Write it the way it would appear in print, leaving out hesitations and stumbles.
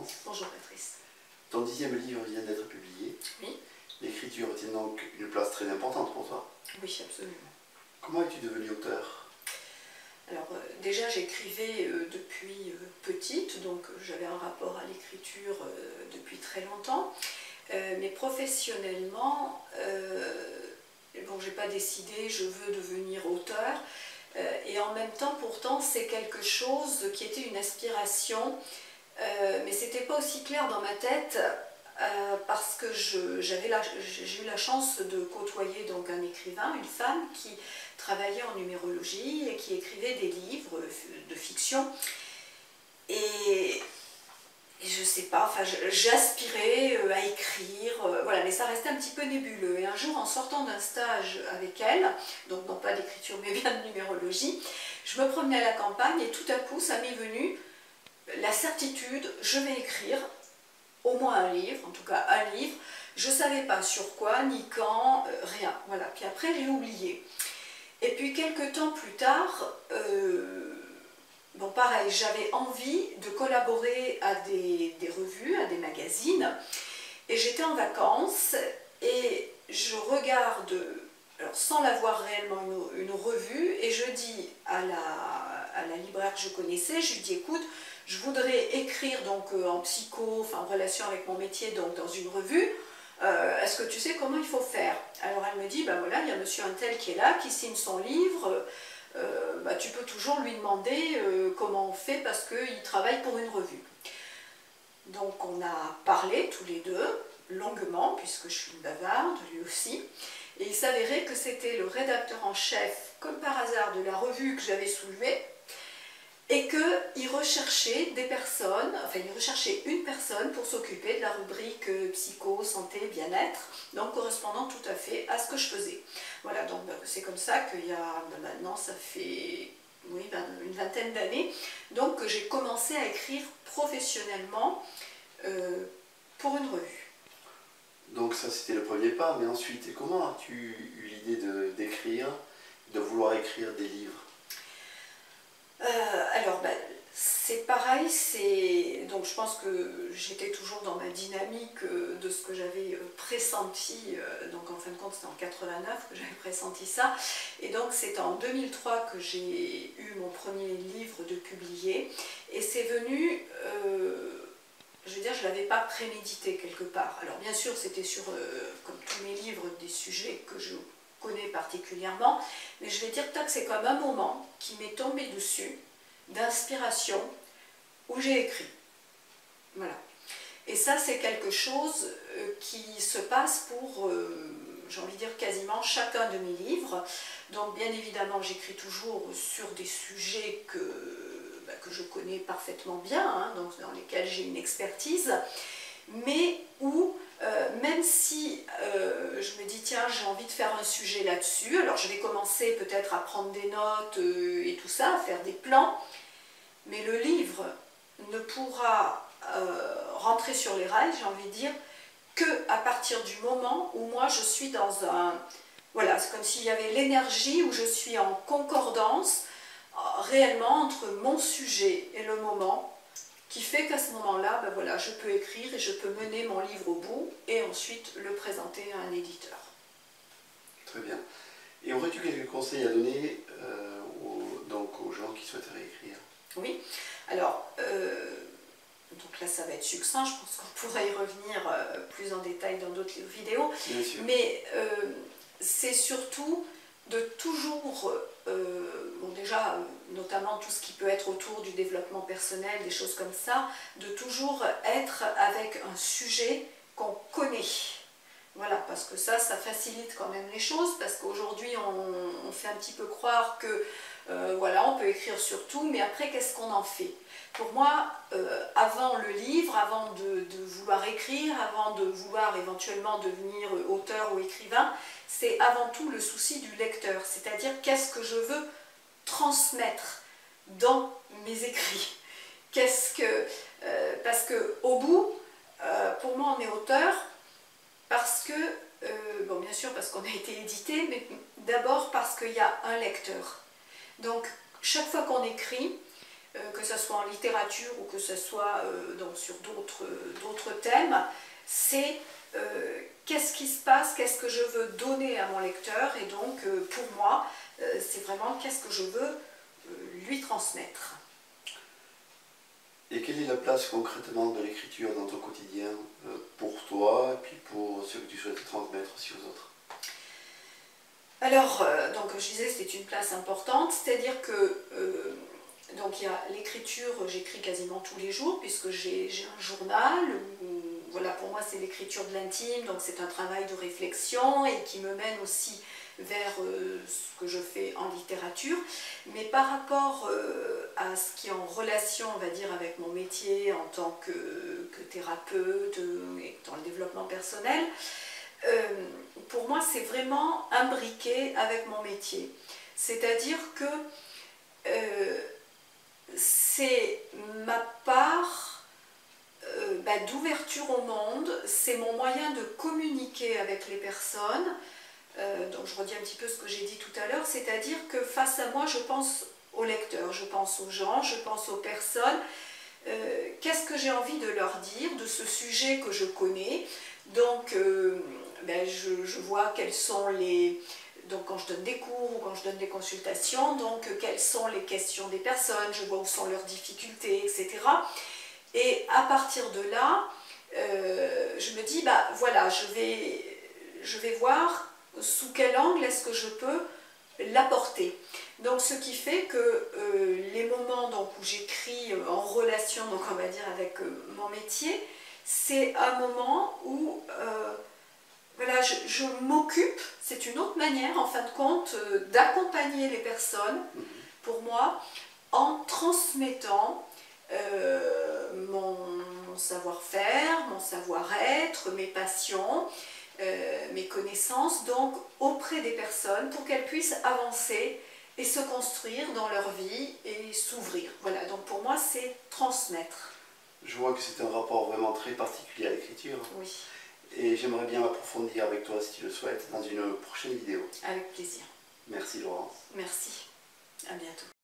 Florence. Bonjour Patrice. Ton 10e livre vient d'être publié. Oui. L'écriture tient donc une place très importante pour toi. Oui, absolument. Comment es-tu devenue auteur? Alors déjà j'écrivais depuis petite, donc j'avais un rapport à l'écriture depuis très longtemps. Mais professionnellement, bon, j'ai pas décidé, je veux devenir auteur. Et en même temps, pourtant, c'est quelque chose qui était une aspiration, mais c'était pas aussi clair dans ma tête, parce que j'ai eu la chance de côtoyer donc un écrivain, une femme qui travaillait en numérologie et qui écrivait des livres de fiction. Et je sais pas, enfin, j'aspirais à écrire, voilà, mais ça restait un petit peu nébuleux. Et un jour, en sortant d'un stage avec elle, donc non pas d'écriture mais bien de numérologie, je me promenais à la campagne et tout à coup, ça m'est venu la certitude, je vais écrire au moins un livre, en tout cas un livre. Je savais pas sur quoi, ni quand, rien, voilà. Puis après, j'ai oublié. Et puis, quelques temps plus tard, bon, pareil, j'avais envie de collaborer à des revues, à des magazines, et j'étais en vacances, et je regarde, alors sans l'avoir réellement une revue, et je dis à la libraire que je connaissais, je lui dis, écoute, je voudrais écrire donc en psycho, enfin en relation avec mon métier, donc dans une revue, est-ce que tu sais comment il faut faire? Alors elle me dit, ben voilà, il y a monsieur Untel qui est là, qui signe son livre, bah, tu peux toujours lui demander comment on fait parce qu'il travaille pour une revue. Donc on a parlé tous les deux, longuement, puisque je suis une bavarde, lui aussi, et il s'avérait que c'était le rédacteur en chef, comme par hasard, de la revue que j'avais soulevée, et qu'il recherchait des personnes, enfin il recherchait une personne pour s'occuper de la rubrique psycho, santé, bien-être, donc correspondant tout à fait à ce que je faisais. Voilà, donc c'est comme ça qu'il y a, maintenant ça fait oui, une vingtaine d'années, donc que j'ai commencé à écrire professionnellement pour une revue. Donc ça c'était le premier pas, mais ensuite, comment as-tu eu l'idée d'écrire, de vouloir écrire des livres? Alors, c'est pareil, donc je pense que j'étais toujours dans ma dynamique de ce que j'avais pressenti, donc en fin de compte c'était en 89 que j'avais pressenti ça, et donc c'est en 2003 que j'ai eu mon premier livre de publié, et c'est venu, je veux dire, je ne l'avais pas prémédité quelque part. Alors bien sûr c'était sur, comme tous mes livres, des sujets que je connais particulièrement, mais je vais dire que c'est comme un moment qui m'est tombé dessus, d'inspiration, où j'ai écrit. Voilà. Et ça, c'est quelque chose qui se passe pour, j'ai envie de dire, quasiment chacun de mes livres. Donc, bien évidemment, j'écris toujours sur des sujets que je connais parfaitement bien, hein, donc dans lesquels j'ai une expertise, mais où, même si je me dis, tiens, j'ai envie de faire un sujet là-dessus, alors je vais commencer peut-être à prendre des notes et tout ça, à faire des plans, mais le livre ne pourra rentrer sur les rails, j'ai envie de dire, qu'à partir du moment où moi je suis dans un... Voilà, c'est comme s'il y avait l'énergie, où je suis en concordance réellement entre mon sujet et le moment, qui fait qu'à ce moment-là, ben voilà, je peux écrire et je peux mener mon livre au bout et ensuite le présenter à un éditeur. Très bien. Et aurais-tu quelques conseils à donner aux gens qui souhaiteraient écrire? Oui, alors, donc là ça va être succinct, je pense qu'on pourrait y revenir plus en détail dans d'autres vidéos, Bien sûr. mais c'est surtout de toujours, bon déjà, notamment tout ce qui peut être autour du développement personnel, des choses comme ça, de toujours être avec un sujet qu'on connaît. Voilà, parce que ça facilite quand même les choses, parce qu'aujourd'hui on fait un petit peu croire que voilà, on peut écrire sur tout, mais après qu'est-ce qu'on en fait? Pour moi, avant le livre, avant de vouloir écrire, avant de vouloir éventuellement devenir auteur ou écrivain, c'est avant tout le souci du lecteur, c'est-à-dire qu'est-ce que je veux transmettre dans mes écrits. Parce qu'au bout, pour moi on est auteur, parce que, bon bien sûr parce qu'on a été édité, mais d'abord parce qu'il y a un lecteur. Donc chaque fois qu'on écrit, que ce soit en littérature ou que ce soit donc sur d'autres thèmes, c'est qu'est-ce qui se passe, qu'est-ce que je veux donner à mon lecteur, et donc pour moi, c'est vraiment qu'est-ce que je veux lui transmettre. Et quelle est la place concrètement de l'écriture dans ton quotidien pour toi et puis pour ce que tu souhaites transmettre aussi aux autres? Alors, donc je disais, c'est une place importante, c'est-à-dire que donc il y a l'écriture, j'écris quasiment tous les jours puisque j'ai un journal où, voilà, pour moi c'est l'écriture de l'intime, donc c'est un travail de réflexion et qui me mène aussi vers ce que je fais en littérature. Mais par rapport à ce qui est en relation, on va dire, avec mon métier en tant que thérapeute et dans le développement personnel, pour moi c'est vraiment imbriqué avec mon métier. C'est-à-dire que c'est ma part d'ouverture au monde, c'est mon moyen de communiquer avec les personnes. Donc je redis un petit peu ce que j'ai dit tout à l'heure, c'est-à-dire que face à moi, je pense aux lecteurs, je pense aux gens, je pense aux personnes. Qu'est-ce que j'ai envie de leur dire de ce sujet que je connais? Donc je vois quels sont les... Donc quand je donne des cours ou quand je donne des consultations, donc quelles sont les questions des personnes, je vois où sont leurs difficultés, etc. Et à partir de là, je me dis, bah voilà, je vais voir sous quel angle est-ce que je peux l'apporter. Donc ce qui fait que les moments donc, où j'écris en relation, donc on va dire avec mon métier, c'est un moment où voilà, je m'occupe, c'est une autre manière en fin de compte d'accompagner les personnes, pour moi, en transmettant mon savoir-faire, mon savoir-être, mes passions, mes connaissances, donc auprès des personnes pour qu'elles puissent avancer et se construire dans leur vie et s'ouvrir. Voilà, donc pour moi c'est transmettre. Je vois que c'est un rapport vraiment très particulier à l'écriture. Oui. Et j'aimerais bien approfondir avec toi, si tu le souhaites, dans une prochaine vidéo. Avec plaisir. Merci Laurence. Merci. À bientôt.